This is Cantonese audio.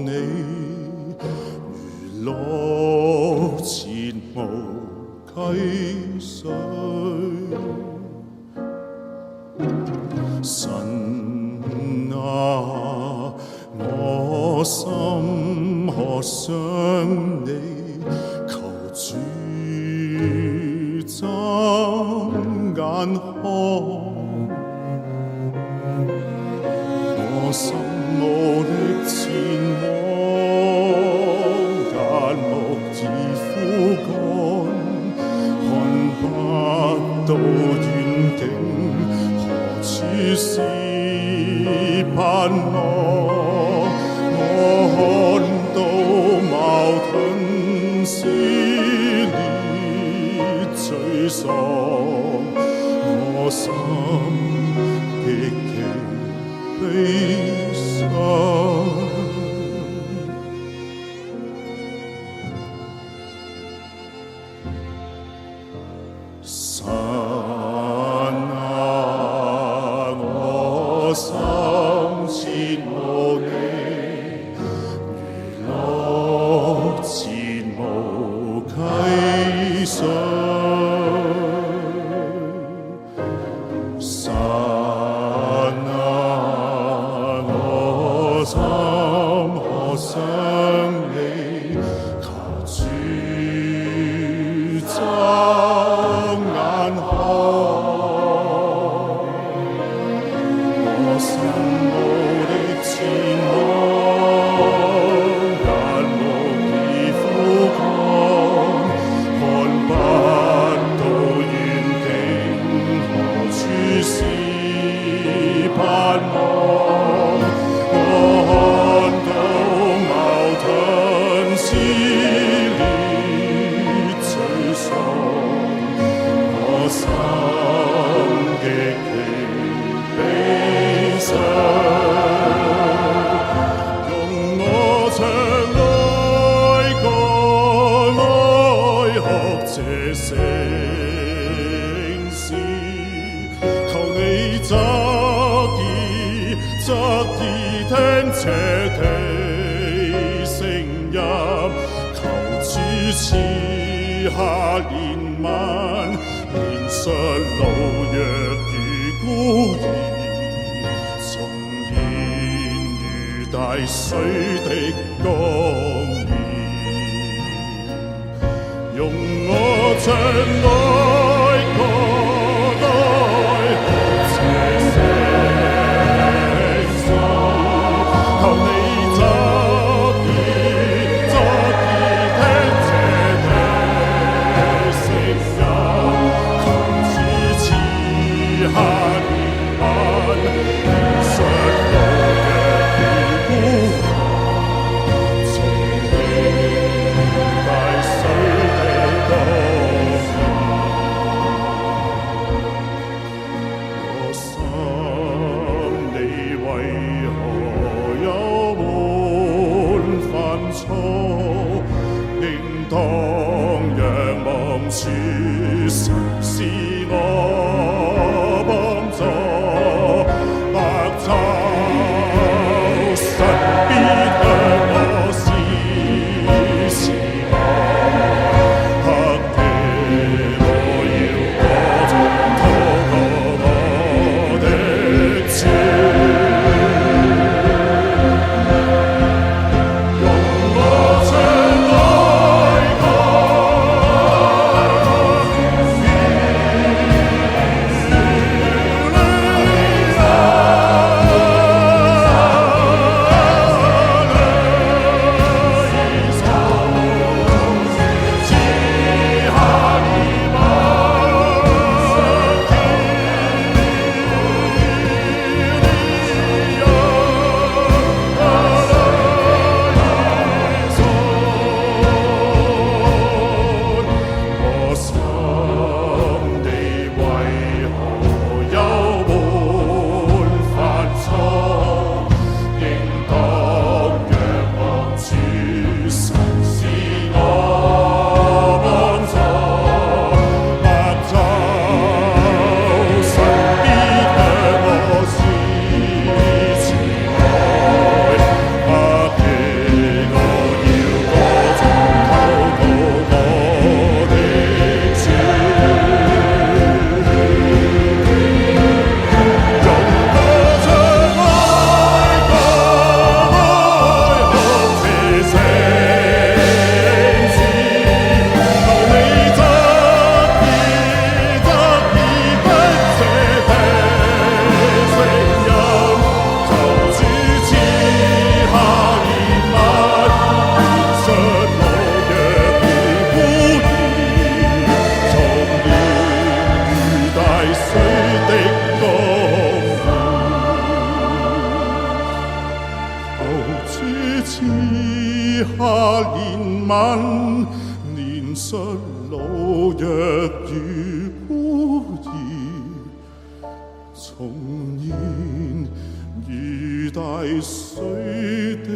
你，如綠前無溪水。神啊，我心渴想你，求主睜眼看。我心無力前往，眼目已枯乾，看不到遠景，何處是盼望？我看到矛盾撕裂沮喪，我心極其悲傷。神啊，我心切慕你，如綠前無溪水。神啊，我心渴想你，求主睜眼看。我心無力前往，眼目已枯乾，看不到遠景，何處是盼望？我看到矛盾撕裂沮喪，我心極其悲傷。容我唱哀歌來學這聖詩，求你側耳聽這地聲音，求主賜下憐憫，憐恤老弱與孤兒，重現如大水的光明。容我唱哀歌來學這聖詩，求你側耳聽這地聲音，求主賜下憐憫，憐恤老弱與孤兒，重現大水的光明。我心你為何有滿煩躁？應當仰望主，神是我幫助。白晝神必向我施慈愛，黑夜我要躲藏透過我的主。容我唱哀歌來主賜下憐憫，憐恤老弱與孤兒，從前如大水的